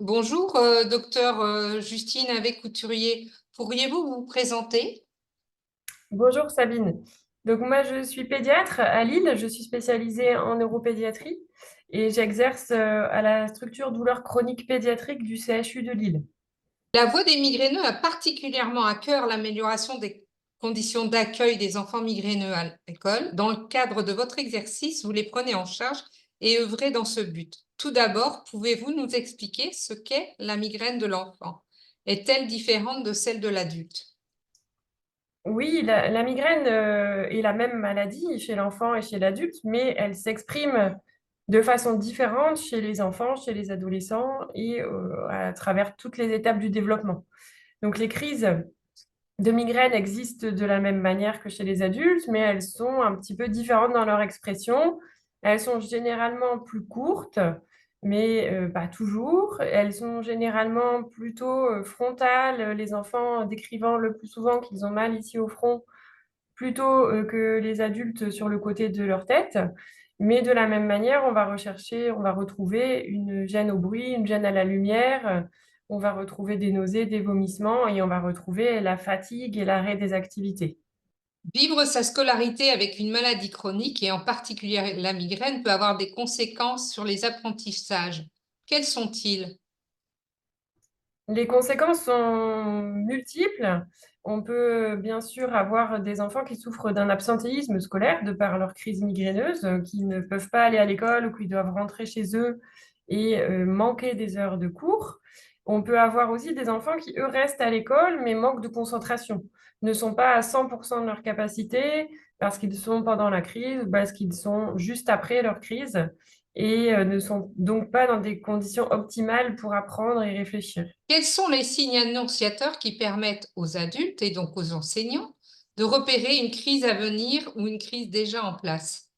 Bonjour, docteur Justine Avait-Couturier. Pourriez-vous vous présenter? Bonjour Sabine. Donc moi je suis pédiatre à Lille, je suis spécialisée en neuropédiatrie et j'exerce à la structure douleurs chroniques pédiatriques du CHU de Lille. La Voix des migraineux a particulièrement à cœur l'amélioration des conditions d'accueil des enfants migraineux à l'école. Dans le cadre de votre exercice, vous les prenez en charge et œuvrez dans ce but. Tout d'abord, pouvez-vous nous expliquer ce qu'est la migraine de l'enfant? Est-elle différente de celle de l'adulte? Oui, la migraine est la même maladie chez l'enfant et chez l'adulte, mais elle s'exprime de façon différente chez les enfants, chez les adolescents et à travers toutes les étapes du développement. Donc les crises de migraine existent de la même manière que chez les adultes, mais elles sont un petit peu différentes dans leur expression. Elles sont généralement plus courtes, mais pas toujours. Elles sont généralement plutôt frontales, les enfants décrivant le plus souvent qu'ils ont mal ici au front, plutôt que les adultes sur le côté de leur tête. Mais de la même manière, on va retrouver une gêne au bruit, une gêne à la lumière, on va retrouver des nausées, des vomissements et on va retrouver la fatigue et l'arrêt des activités. Vivre sa scolarité avec une maladie chronique, et en particulier la migraine, peut avoir des conséquences sur les apprentissages. Quels sont-ils? Les conséquences sont multiples. On peut bien sûr avoir des enfants qui souffrent d'un absentéisme scolaire de par leur crise migraineuse, qui ne peuvent pas aller à l'école ou qui doivent rentrer chez eux et manquer des heures de cours. On peut avoir aussi des enfants qui, eux, restent à l'école mais manquent de concentration, ne sont pas à 100% de leur capacité parce qu'ils sont pendant la crise ou parce qu'ils sont juste après leur crise et ne sont donc pas dans des conditions optimales pour apprendre et réfléchir. Quels sont les signes annonciateurs qui permettent aux adultes et donc aux enseignants de repérer une crise à venir ou une crise déjà en place?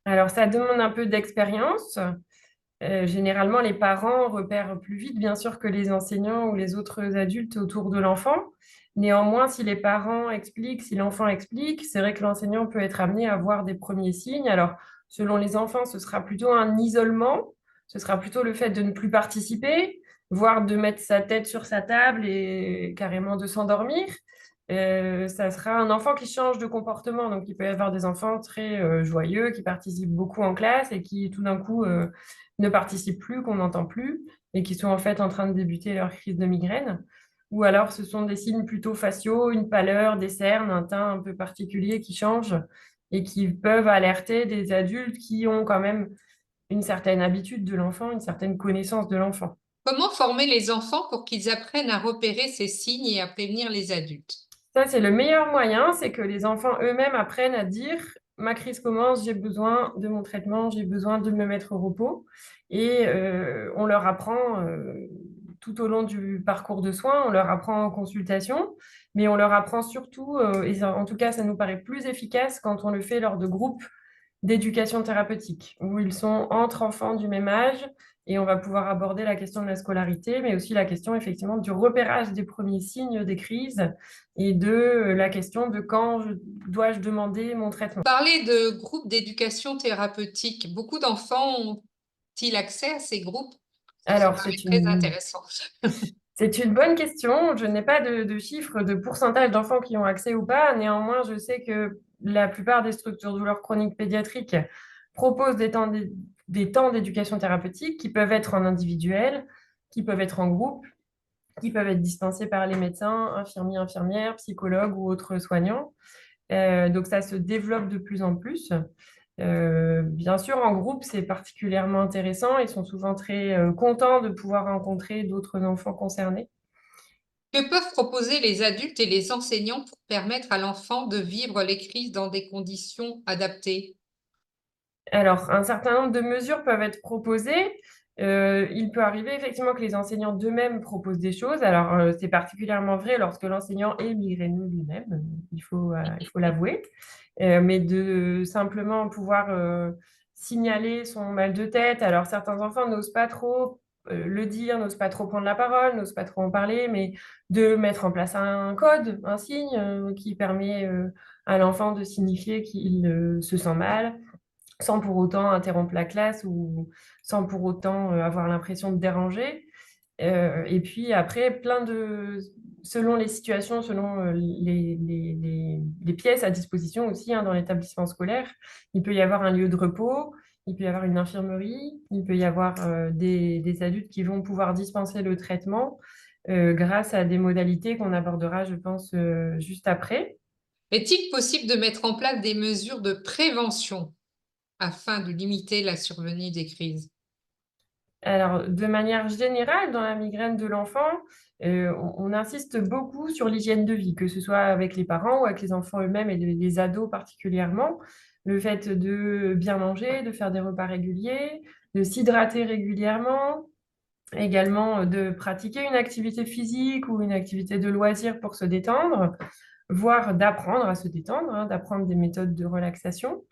Alors, ça demande un peu d'expérience. Généralement, les parents repèrent plus vite, bien sûr, que les enseignants ou les autres adultes autour de l'enfant. Néanmoins, si les parents expliquent, si l'enfant explique, c'est vrai que l'enseignant peut être amené à voir des premiers signes. Alors, selon les enfants, ce sera plutôt un isolement, ce sera plutôt le fait de ne plus participer, voire de mettre sa tête sur sa table et carrément de s'endormir. Ça sera un enfant qui change de comportement. Donc, il peut y avoir des enfants très joyeux, qui participent beaucoup en classe et qui, tout d'un coup, ne participent plus, qu'on n'entend plus, et qui sont en fait en train de débuter leur crise de migraine. Ou alors, ce sont des signes plutôt faciaux, une pâleur, des cernes, un teint un peu particulier qui change et qui peuvent alerter des adultes qui ont quand même une certaine habitude de l'enfant, une certaine connaissance de l'enfant. Comment former les enfants pour qu'ils apprennent à repérer ces signes et à prévenir les adultes? Ça, c'est le meilleur moyen, c'est que les enfants eux-mêmes apprennent à dire, ma crise commence, j'ai besoin de mon traitement, j'ai besoin de me mettre au repos. Et on leur apprend tout au long du parcours de soins, on leur apprend en consultation, mais on leur apprend surtout, en tout cas, ça nous paraît plus efficace quand on le fait lors de groupes d'éducation thérapeutique, où ils sont entre enfants du même âge et on va pouvoir aborder la question de la scolarité, mais aussi la question effectivement du repérage des premiers signes des crises et de la question de dois-je demander mon traitement. Parler de groupes d'éducation thérapeutique. Beaucoup d'enfants ont-ils accès à ces groupes? Ça Alors, paraît très intéressant. c'est une bonne question. Je n'ai pas de chiffres de pourcentage d'enfants qui ont accès ou pas. Néanmoins, je sais que la plupart des structures douleurs chroniques pédiatriques proposent des temps d'éducation thérapeutique qui peuvent être en individuel, qui peuvent être en groupe, qui peuvent être dispensés par les médecins, infirmiers, infirmières, psychologues ou autres soignants. Donc ça se développe de plus en plus. Bien sûr, en groupe, c'est particulièrement intéressant. Ils sont souvent très contents de pouvoir rencontrer d'autres enfants concernés. Que peuvent proposer les adultes et les enseignants pour permettre à l'enfant de vivre les crises dans des conditions adaptées? Alors, un certain nombre de mesures peuvent être proposées. Il peut arriver effectivement que les enseignants d'eux-mêmes proposent des choses. Alors, c'est particulièrement vrai lorsque l'enseignant est migraineux lui-même, il faut l'avouer. Mais de simplement pouvoir signaler son mal de tête. Alors, certains enfants n'osent pas trop le dire, n'osent pas trop prendre la parole, n'osent pas trop en parler, mais de mettre en place un code, un signe qui permet à l'enfant de signifier qu'il se sent mal sans pour autant interrompre la classe ou sans pour autant avoir l'impression de déranger. Et puis après, selon les situations, selon les pièces à disposition aussi hein, dans l'établissement scolaire, il peut y avoir un lieu de repos, il peut y avoir une infirmerie, il peut y avoir des adultes qui vont pouvoir dispenser le traitement grâce à des modalités qu'on abordera, je pense, juste après. Est-il possible de mettre en place des mesures de prévention afin de limiter la survenue des crises? Alors, de manière générale, dans la migraine de l'enfant, on insiste beaucoup sur l'hygiène de vie, que ce soit avec les parents ou avec les enfants eux-mêmes et les ados particulièrement. Le fait de bien manger, de faire des repas réguliers, de s'hydrater régulièrement, également de pratiquer une activité physique ou une activité de loisir pour se détendre, voire d'apprendre à se détendre, hein, d'apprendre des méthodes de relaxation.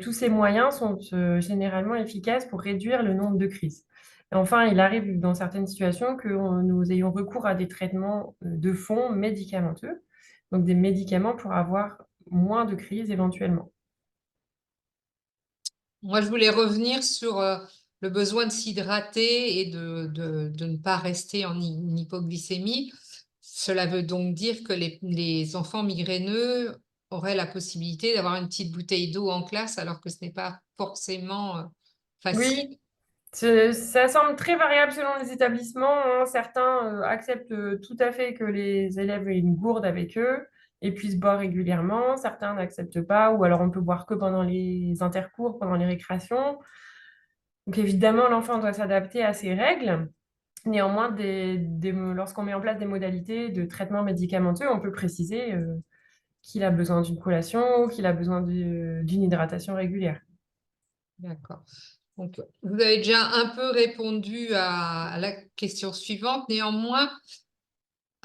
Tous ces moyens sont généralement efficaces pour réduire le nombre de crises. Et enfin, il arrive dans certaines situations que nous ayons recours à des traitements de fond médicamenteux, donc des médicaments pour avoir moins de crises éventuellement. Moi, je voulais revenir sur le besoin de s'hydrater et de ne pas rester en hypoglycémie. Cela veut donc dire que les enfants migraineux auraient la possibilité d'avoir une petite bouteille d'eau en classe, alors que ce n'est pas forcément facile. Oui, ça semble très variable selon les établissements, hein. Certains acceptent tout à fait que les élèves aient une gourde avec eux et puissent boire régulièrement. Certains n'acceptent pas, ou alors on peut boire que pendant les intercours, pendant les récréations. Donc évidemment, l'enfant doit s'adapter à ces règles. Néanmoins, lorsqu'on met en place des modalités de traitement médicamenteux, on peut préciser qu'il a besoin d'une collation ou qu'il a besoin d'une hydratation régulière. D'accord. Donc, vous avez déjà un peu répondu à la question suivante. Néanmoins,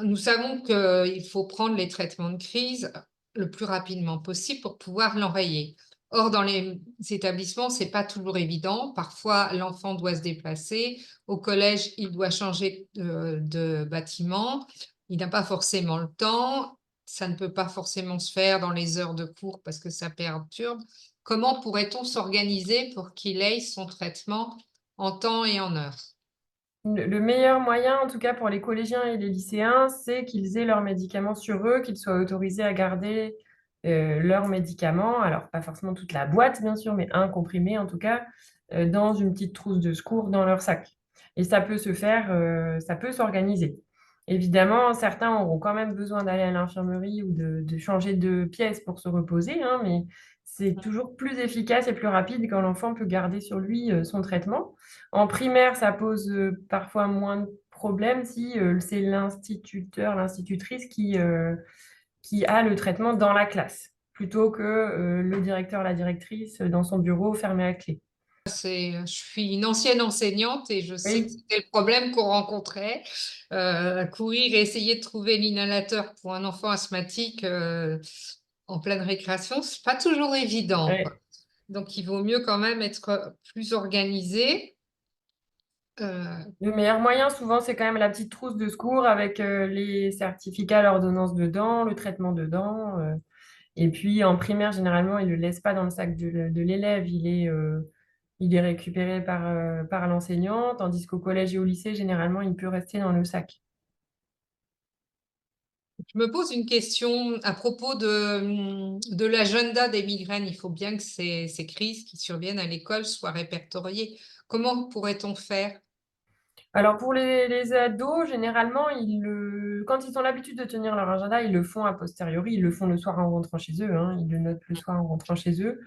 nous savons qu'il faut prendre les traitements de crise le plus rapidement possible pour pouvoir l'enrayer. Or, dans les établissements, c'est pas toujours évident. Parfois, l'enfant doit se déplacer. Au collège, il doit changer de bâtiment. Il n'a pas forcément le temps. Ça ne peut pas forcément se faire dans les heures de cours parce que ça perturbe. Comment pourrait-on s'organiser pour qu'il ait son traitement en temps et en heure? Le meilleur moyen, en tout cas pour les collégiens et les lycéens, c'est qu'ils aient leurs médicaments sur eux, qu'ils soient autorisés à garder leurs médicaments. Alors, pas forcément toute la boîte, bien sûr, mais un comprimé, en tout cas, dans une petite trousse de secours dans leur sac. Et ça peut se faire, ça peut s'organiser. Évidemment, certains auront quand même besoin d'aller à l'infirmerie ou de changer de pièce pour se reposer, hein, mais c'est toujours plus efficace et plus rapide quand l'enfant peut garder sur lui son traitement. En primaire, ça pose parfois moins de problèmes si c'est l'instituteur, l'institutrice qui a le traitement dans la classe, plutôt que le directeur, la directrice dans son bureau fermé à clé. Je suis une ancienne enseignante et je sais que Oui, c'était le problème qu'on rencontrait. Courir et essayer de trouver l'inhalateur pour un enfant asthmatique en pleine récréation, c'est pas toujours évident, quoi. ouais. Donc, il vaut mieux quand même être plus organisé. Euh, Le meilleur moyen, souvent, c'est quand même la petite trousse de secours avec les certificats, l'ordonnance dedans, le traitement dedans. Et puis, en primaire, généralement, ils ne le laissent pas dans le sac de l'élève. Il est récupéré par l'enseignant, tandis qu'au collège et au lycée, généralement, il peut rester dans le sac. je me pose une question à propos de l'agenda des migraines. Il faut bien que ces crises qui surviennent à l'école soient répertoriées. Comment pourrait-on faire? Alors pour les ados, généralement, quand ils ont l'habitude de tenir leur agenda, ils le font a posteriori, ils le font le soir en rentrant chez eux, hein, ils le notent le soir en rentrant chez eux.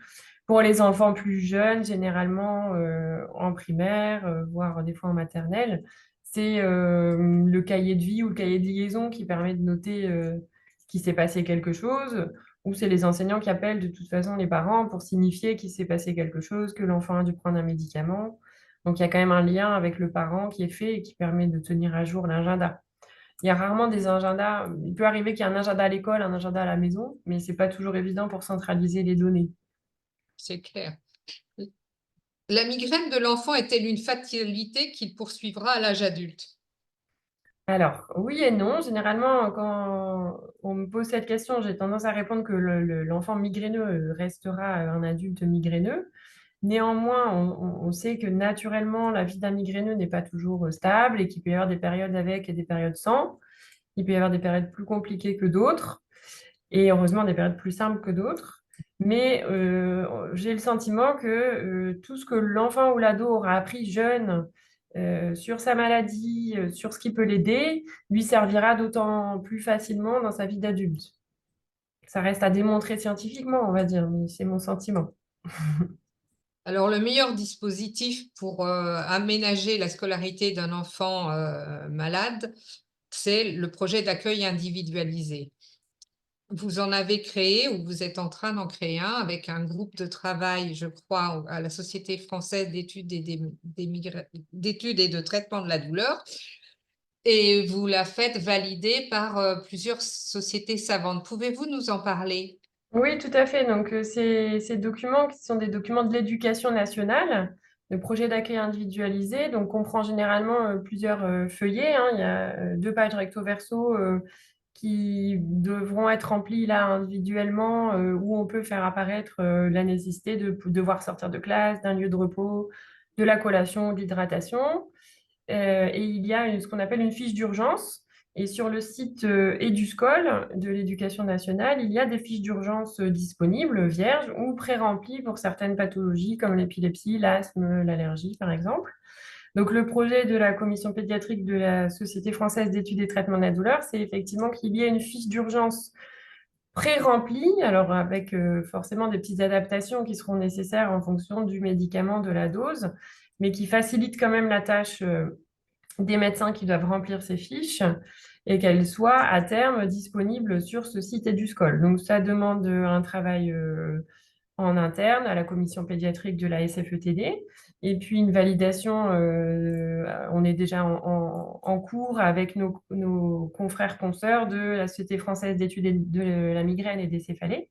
Pour les enfants plus jeunes, généralement en primaire, voire des fois en maternelle, c'est le cahier de vie ou le cahier de liaison qui permet de noter qu'il s'est passé quelque chose, ou c'est les enseignants qui appellent de toute façon les parents pour signifier qu'il s'est passé quelque chose, que l'enfant a dû prendre un médicament. Donc il y a quand même un lien avec le parent qui est fait et qui permet de tenir à jour l'agenda. Il y a rarement des agendas. Il peut arriver qu'il y ait un agenda à l'école, un agenda à la maison, mais c'est pas toujours évident pour centraliser les données. C'est clair. La migraine de l'enfant est-elle une fatalité qu'il poursuivra à l'âge adulte? Alors, oui et non. Généralement, quand on me pose cette question, j'ai tendance à répondre que l'enfant migraineux restera un adulte migraineux. Néanmoins, on sait que naturellement, la vie d'un migraineux n'est pas toujours stable et qu'il peut y avoir des périodes avec et des périodes sans. Il peut y avoir des périodes plus compliquées que d'autres et heureusement des périodes plus simples que d'autres. Mais j'ai le sentiment que tout ce que l'enfant ou l'ado aura appris jeune sur sa maladie, sur ce qui peut l'aider, lui servira d'autant plus facilement dans sa vie d'adulte. Ça reste à démontrer scientifiquement, on va dire, mais c'est mon sentiment. Alors, le meilleur dispositif pour aménager la scolarité d'un enfant malade, c'est le projet d'accueil individualisé. Vous en avez créé ou vous êtes en train d'en créer un avec un groupe de travail, je crois, à la Société française d'études et, d'études et de traitement de la douleur. Et vous la faites valider par plusieurs sociétés savantes. Pouvez-vous nous en parler? Oui, tout à fait. Donc, ces documents qui sont des documents de l'éducation nationale, le projet d'accueil individualisé, donc comprend généralement plusieurs feuillets, hein. Il y a 2 pages recto verso qui devront être remplies là individuellement, où on peut faire apparaître la nécessité de devoir sortir de classe, d'un lieu de repos, de la collation, de l'hydratation. Et il y a ce qu'on appelle une fiche d'urgence. Et sur le site EduScol de l'Éducation nationale, il y a des fiches d'urgence disponibles, vierges ou pré-remplies pour certaines pathologies comme l'épilepsie, l'asthme, l'allergie, par exemple. Donc, le projet de la commission pédiatrique de la Société française d'études et traitements de la douleur, c'est effectivement qu'il y ait une fiche d'urgence pré-remplie, alors avec forcément des petites adaptations qui seront nécessaires en fonction du médicament, de la dose, mais qui facilite quand même la tâche des médecins qui doivent remplir ces fiches et qu'elles soient à terme disponibles sur ce site EduScol. Donc, ça demande un travail en interne à la commission pédiatrique de la SFETD et puis une validation. On est déjà en cours avec nos confrères consoeurs de la Société française d'études de la migraine et des céphalées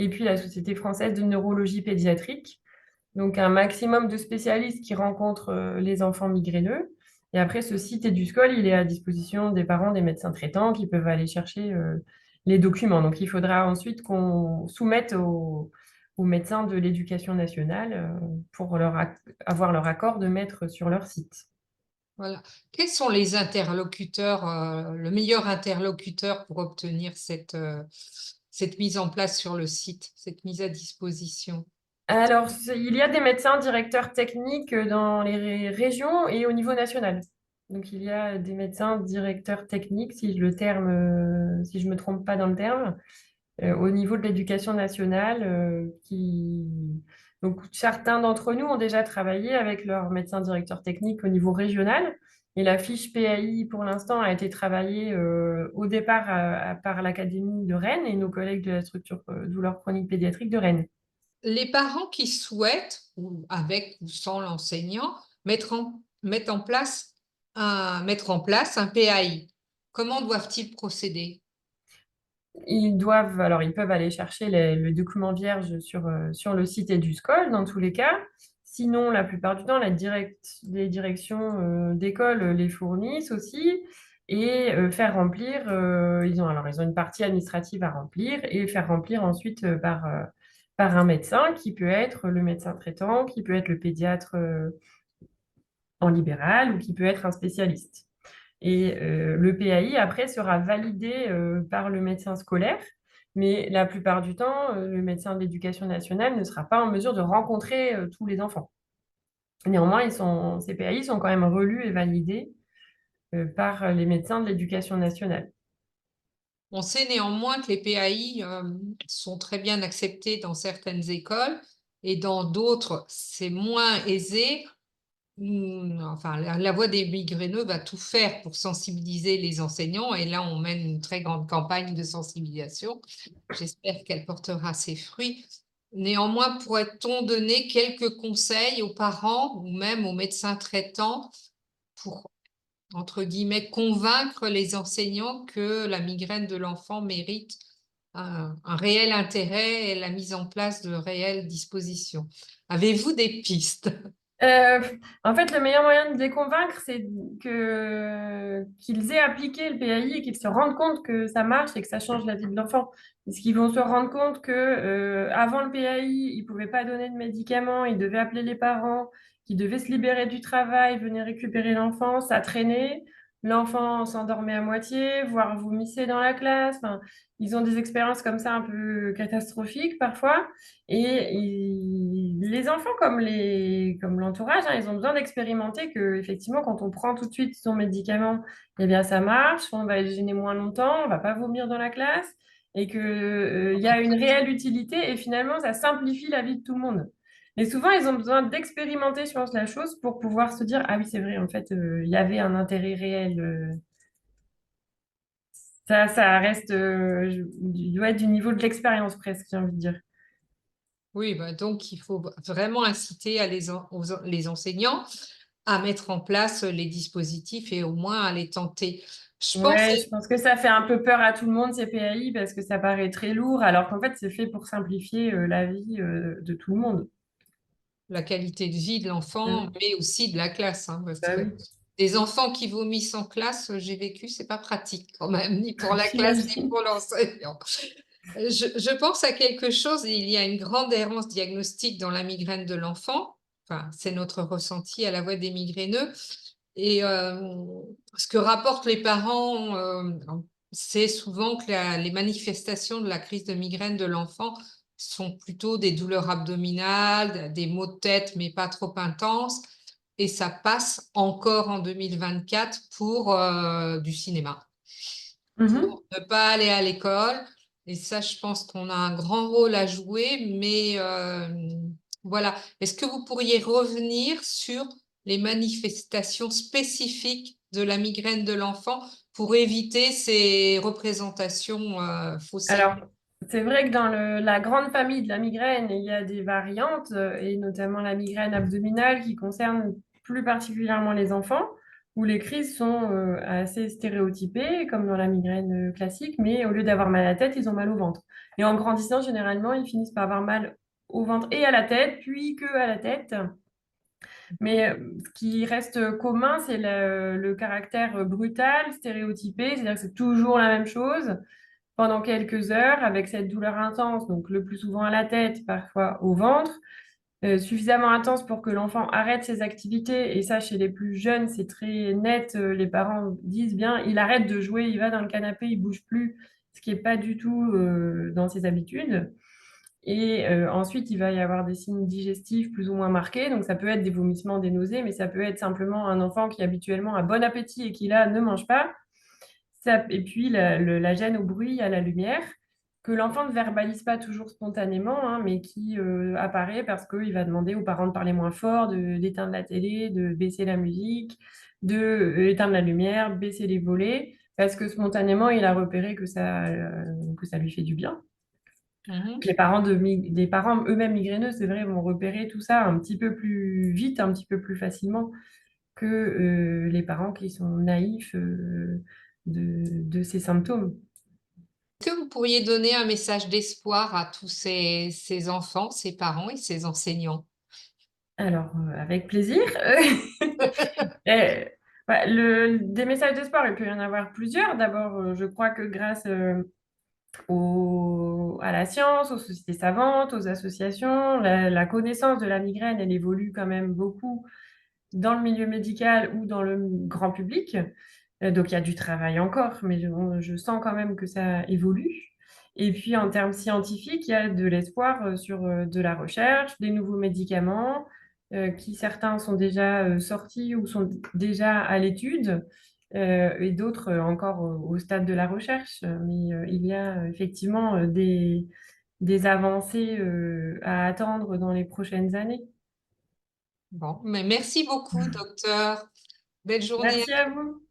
et puis la Société française de neurologie pédiatrique. Donc, un maximum de spécialistes qui rencontrent les enfants migraineux. Et après, ce site EduScol, il est à disposition des parents, des médecins traitants qui peuvent aller chercher les documents. Donc, il faudra ensuite qu'on soumette aux médecins de l'éducation nationale pour avoir leur accord de mettre sur leur site. Voilà. Quels sont les interlocuteurs, le meilleur interlocuteur pour obtenir cette mise en place sur le site, cette mise à disposition? Alors, il y a des médecins directeurs techniques dans les régions et au niveau national. Donc, il y a des médecins directeurs techniques, si si je me trompe pas dans le terme, au niveau de l'éducation nationale, donc certains d'entre nous ont déjà travaillé avec leur médecin directeur technique au niveau régional. Et la fiche PAI, pour l'instant, a été travaillée au départ par l'Académie de Rennes et nos collègues de la structure douleur chronique pédiatrique de Rennes. Les parents qui souhaitent, ou avec ou sans l'enseignant, mettre en place un PAI, comment doivent-ils procéder? Ils peuvent aller chercher le document vierge sur le site EduScol dans tous les cas. Sinon, la plupart du temps, les directions d'école les fournissent aussi et faire remplir. Ils ont une partie administrative à remplir et faire remplir ensuite par un médecin qui peut être le médecin traitant, qui peut être le pédiatre en libéral ou qui peut être un spécialiste. Et le PAI, après, sera validé par le médecin scolaire, mais la plupart du temps, le médecin de l'éducation nationale ne sera pas en mesure de rencontrer tous les enfants. Néanmoins, ces PAI sont quand même relus et validés par les médecins de l'éducation nationale. On sait néanmoins que les PAI sont très bien acceptés dans certaines écoles et dans d'autres, c'est moins aisé. Enfin, la Voix des migraineux va tout faire pour sensibiliser les enseignants et là, on mène une très grande campagne de sensibilisation. J'espère qu'elle portera ses fruits. Néanmoins, pourrait-on donner quelques conseils aux parents ou même aux médecins traitants pour, entre guillemets, convaincre les enseignants que la migraine de l'enfant mérite un réel intérêt et la mise en place de réelles dispositions? Avez-vous des pistes? Euh, En fait, le meilleur moyen de les convaincre, c'est qu'ils aient appliqué le PAI et qu'ils se rendent compte que ça marche et que ça change la vie de l'enfant. Parce qu'ils vont se rendre compte que avant le PAI, ils pouvaient pas donner de médicaments, ils devaient appeler les parents, qu'ils devaient se libérer du travail, venir récupérer l'enfant, ça traînait. L'enfant s'endormait à moitié, voire vomissait dans la classe. Enfin, ils ont des expériences comme ça un peu catastrophiques parfois. Et les enfants comme l'entourage, hein, ils ont besoin d'expérimenter que effectivement, quand on prend tout de suite son médicament, eh bien ça marche, on va le gêner moins longtemps, on va pas vomir dans la classe, et que il y a une réelle utilité et finalement ça simplifie la vie de tout le monde. Mais souvent, ils ont besoin d'expérimenter, je pense, la chose pour pouvoir se dire, ah oui, c'est vrai, en fait, il y avait un intérêt réel. Ça reste, doit être du niveau de l'expérience presque, j'ai envie de dire. Oui, bah donc il faut vraiment inciter les enseignants à mettre en place les dispositifs et au moins à les tenter. Je pense Ouais, je pense que ça fait un peu peur à tout le monde, ces PAI, parce que ça paraît très lourd, alors qu'en fait, c'est fait pour simplifier la vie de tout le monde. la qualité de vie de l'enfant, Mm. mais aussi de la classe, hein, parce Bah que oui, des enfants qui vomissent en classe, j'ai vécu, c'est pas pratique quand même, ni pour la classe, ni j'imagine. pour l'enseignant. Je pense à quelque chose, il y a une grande errance diagnostique dans la migraine de l'enfant. Enfin, c'est notre ressenti à la voix des migraineux. Et ce que rapportent les parents, c'est souvent que les manifestations de la crise de migraine de l'enfant sont plutôt des douleurs abdominales, des maux de tête, mais pas trop intenses. Et ça passe encore en 2024 pour du cinéma, Mhm. pour ne pas aller à l'école. Et ça, je pense qu'on a un grand rôle à jouer, mais voilà. Est-ce que vous pourriez revenir sur les manifestations spécifiques de la migraine de l'enfant pour éviter ces représentations faussées? Alors, c'est vrai que dans la grande famille de la migraine, il y a des variantes, et notamment la migraine abdominale qui concerne plus particulièrement les enfants, où les crises sont assez stéréotypées, comme dans la migraine classique, mais au lieu d'avoir mal à la tête, ils ont mal au ventre. Et en grandissant, généralement, ils finissent par avoir mal au ventre et à la tête, puis que à la tête. Mais ce qui reste commun, c'est le caractère brutal, stéréotypé, c'est-à-dire que c'est toujours la même chose pendant quelques heures avec cette douleur intense, donc le plus souvent à la tête, parfois au ventre, suffisamment intense pour que l'enfant arrête ses activités. Et ça, chez les plus jeunes, c'est très net. Les parents disent bien, il arrête de jouer, il va dans le canapé, il bouge plus, ce qui n'est pas du tout dans ses habitudes. Et ensuite, il va y avoir des signes digestifs plus ou moins marqués. Donc, ça peut être des vomissements, des nausées, mais ça peut être simplement un enfant qui habituellement a bon appétit et qui là ne mange pas. Et puis la gêne au bruit, à la lumière, que l'enfant ne verbalise pas toujours spontanément, hein, mais qui apparaît parce qu'il va demander aux parents de parler moins fort, d'éteindre la télé, de baisser la musique, de éteindre la lumière, baisser les volets, parce que spontanément, il a repéré que ça lui fait du bien. Mhm. Les parents eux-mêmes migraineux, c'est vrai, vont repérer tout ça un petit peu plus vite, un petit peu plus facilement que les parents qui sont naïfs de ces symptômes. Est-ce que vous pourriez donner un message d'espoir à tous ces enfants, ces parents et ces enseignants? Alors, avec plaisir. Euh, des messages d'espoir, il peut y en avoir plusieurs. D'abord, je crois que grâce à la science, aux sociétés savantes, aux associations, la connaissance de la migraine, elle évolue quand même beaucoup dans le milieu médical ou dans le grand public. Donc, il y a du travail encore, mais je sens quand même que ça évolue. Et puis, en termes scientifiques, il y a de l'espoir sur de la recherche, des nouveaux médicaments, qui certains sont déjà sortis ou sont déjà à l'étude, et d'autres encore au stade de la recherche. Mais il y a effectivement des avancées à attendre dans les prochaines années. Bon, mais merci beaucoup, docteur. Belle journée. Merci à vous.